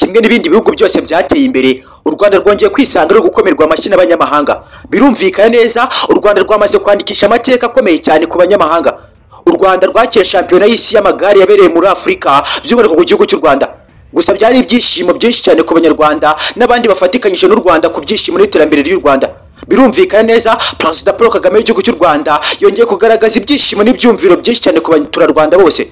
kimwe n'ibindi bihugu byose byateye imbere, u Rwanda rwongeye kwisanga rwo gukomerwa amashyi n'abanyamahanga. Birumvikana neza, u Rwanda rwamaze kwandikisha amateka akomeye cyane ku banyamahanga. U Rwanda rwakira shampiyona y'isi y'amagare yabereye muri Afurika, by'umwihariko ku gihugu cy'u Rwanda. Gusa byari ibyishimo byinshi cyane ku banyarwanda n'abandi bafatikanyije n'u Rwanda ku byishimo n'iterambere ry'u Rwanda. Birumvikana neza, Perezida Paul Kagame w'igihugu cy'u Rwanda yongeye kugaragaza ibyishimo n'ibyumviro byinshi cyane ku baturarwanda bose.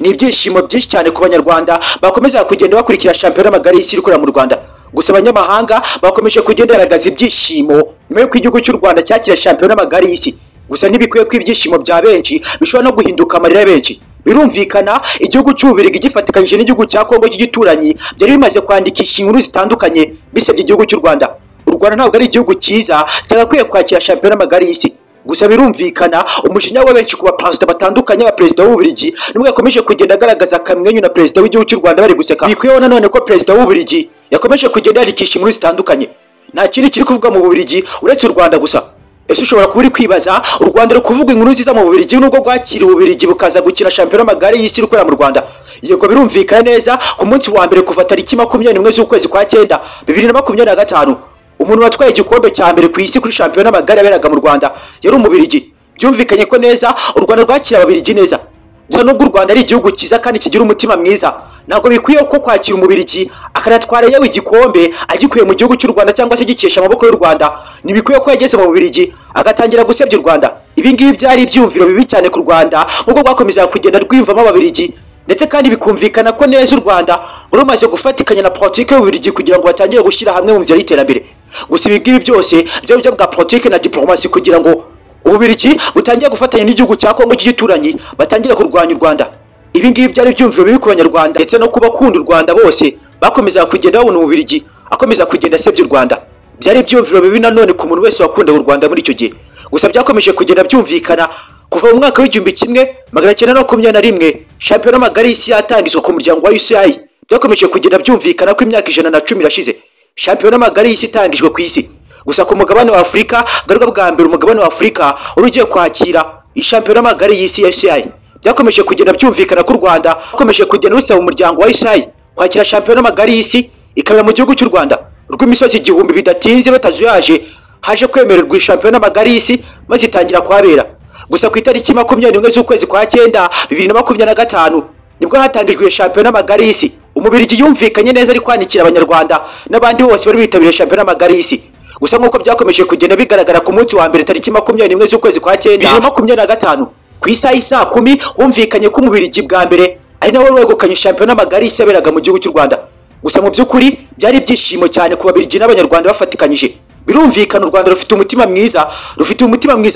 Ni ibyishimo byinshi cyane ku banyarwanda bakomeza kugenda bakurikira shampiyona y'amagare y'isi iri kurira mu Rwanda. Gusa abanyamahanga bakomeje kugenda bagaragaza ibyishimo nyuma y'uko igihugu cy'u Rwanda cyakira shampiyona y'amagare y'isi. Gusa ntibikwiye ko ibyishimo bya benshi bishobora no guhinduka amarira ya benshi. Birumvikana igihugu cy'Ububiligi gifatikanyije n'igihugu cya Kongo cy'igituranyi byari bimaze kwandikisha inkuru zitandukanye bisebye igihugu cy'u Rwanda. U Rwanda ntabwo ari igihugu cyiza cyagakwiye kwakira shampiyona y'amagare y'isi. Gusa birumvikana umujinya wa benshi kuba perezida batandukanye ba perezida w'Ububiligi nubwo yakomeje kugenda agaragaza akamwenyu na perezida w'igihugu cy'u Rwanda bari guseka. Bikwiyeho nanone ko perezida w'Ububiligi yakomeje kugenda yandikisha inkuru zitandukanye. Nta kindi kiri kuvuga mu Bubiligi uretse u Rwanda gusa. Ese ushobora kuba uri kwibaza u Rwanda ruri kuvuga inkuru nziza mu Bubiligi nubwo rwakiriye Ububiligi bukaza gukina shampiyona y'amagare y'isi iri mu Rwanda? Yego birumvikana neza, ku munsi wa mbere kuva tariki 21 z'ukwezi kwa 9 2025 umuntu watwaye igikombe cya mbere ku isi kuri shampiyona y'amagare yaberaga mu Rwanda yari Umubiligi. Byumvikanye ko neza u Rwanda rwakira Ababiligi neza. Gusa nubwo u Rwanda ari igihugu cyiza kandi kigira umutima mwiza, ntabwo bikwiye ko kwakira Umubiligi akanatwara yewe igikombe agikuye mu gihugu cy'u Rwanda cyangwa se gikesha amaboko y'u Rwanda. Ntibikwiye ko yageze mu Bubiligi agatangira gusebya u Rwanda. Ibi ngibi byari ibyumviro bibi cyane ku Rwanda nubwo rwakomeza kugenda rwimvamo Ababiligi, ndetse kandi bikumvikana ko neza u Rwanda rumaze gufatikanya na politike y'Ububiligi kugira ngo batangire gushyira hamwe mu nzira y'iterambere. Gusa ibi ngibi byose byo buryo bwa politike na diplomasi kugira ngo Ububiligi butangiye gufatanya n'igihugu cya Kongo cy'igituranyi batangire kurwanya u Rwanda. Ibi ngibi byari ibyumviro bibi ku banyarwanda ndetse no kubakunda u Rwanda bose bakomeza kugenda babona Ububiligi akomeza kugenda asebya u Rwanda. Byari ibyumviro bibi nanone ku muntu wese wakundaga u Rwanda muri icyo gihe. Gusa byakomeje kugenda byumvikana kuva mu mwaka w'1921 shampiyona y'amagare y'isi yatangizwa ku muryango wa UCI. Byakomeje kugenda byumvikana ko imyaka 110 irashize shampiyona y'amagare y'isi itangijwe ku isi. Gusa ku mugabane wa Afurika garuka bwa mbere umugabane wa Afurika urugiye kwakira shampiyona y'amagare y'isi ya UCI. Byakomeje kugenda byumvikana ko u Rwanda bakomeje kugenda rusaba umuryango wa UCI kwakira shampiyona y'amagare y'isi ikabera mu gihugu cy'u Rwanda. Rw'imisozi igihumbi bidatinze batazuyaje haje kwemererwa shampiyona y'amagare y'isi maze itangira kuhabera. Gusa ku itariki 21 z'ukwezi kwa 9 2025 nibwo hatangijwe shampiyona y'amagare y'isi. Umubiligi yumvikanye neza ari kwanikira abanyarwanda n'abandi bose bari bitabiriye shampiyona y'amagare y'isi. Gusa nk'uko byakomeje kugenda bigaragara ku munsi wa mbere tariki 21 z'ukwezi kwa 9 2025 ku isaha y'isa 10 humvikanye ko Umubiligi bwa mbere ari nawe wegukanye shampiyona y'amagare y'isi yaberaga mu gihugu cy'u Rwanda. Gusa mu by'ukuri byari ibyishimo cyane ku Babiligi n'abanyarwanda bafatikanyije. Birumvikana u Rwanda rufite umutima mwiza,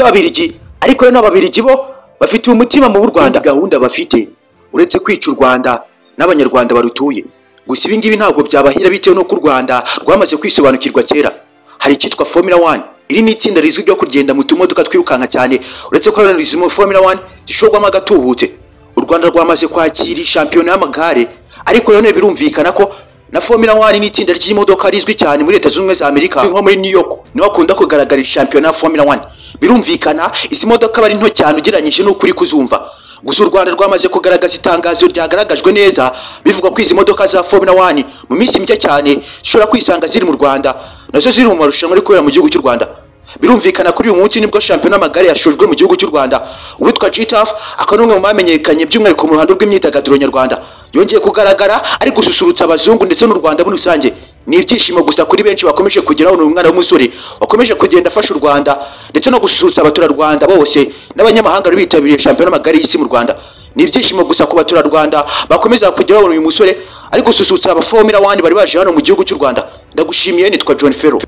Ababiligi, ariko rero n'Ababiligi bo bafite umutima mu Rwanda. Gahunda bafite uretse kwica u Rwanda n'abanyarwanda barutuye. Gusa ibi ngibi ntabwo byabahira bitewe no ku Rwanda rwamaze kwisobanukirwa kera. Hari icyitwa Formula 1. Iri ni itsinda rizwi ryo kugenda mu tumodoka twirukanka cyane, uretse ko mu Formula 1 gishorwamo agatubutse. U Rwanda rwamaze kwakira shampiyona y'amagare, ariko rero birumvikana ko na Formula 1 ni itsinda ry'imodoka rizwi cyane muri Leta Zunze Ubumwe za Amerika nko muri New York niho akunda kugaragara shampiyona ya Formula 1. Birumvikana izi modoka bari nto cyane ugereranyije n'ukuri kuzumva. Gusa u Rwanda rwamaze kugaragaza itangazo ryagaragajwe neza bivuga ko izi modoka za Formula 1 mu minsi mike cyane zishobora kwisanga ziri mu Rwanda, nazo ziri mu marushanwa ari kubera mu gihugu cy'u Rwanda. Birumvikana kuri uyu munsi nibwo shampiyona y'amagare yashojwe mu gihugu cy'u Rwanda. Uwitwa GTAF akanumwe mu bamenyekanye by'umwihariko mu ruhando rw'imyidagaduro nyarwanda yongeye kugaragara ari gususurutsa abazungu ndetse n'u Rwanda muri rusange. Ni ibyishimo gusa kuri benshi bakomeje kugeraho n'umwana w'umusore wakomeje kugenda afasha u Rwanda ndetse no gususurutsa abaturarwanda bose n'abanyamahanga bitabiriye shampiyona y'amagare y'isi mu Rwanda. Ni ibyishimo gusa ku baturarwanda bakomeza kugeraho uyu musore ari gususurutsa aba Formula 1 bari baje hano mu gihugu cy'u Rwanda. Ndagushimiye, nitwa John Ferro.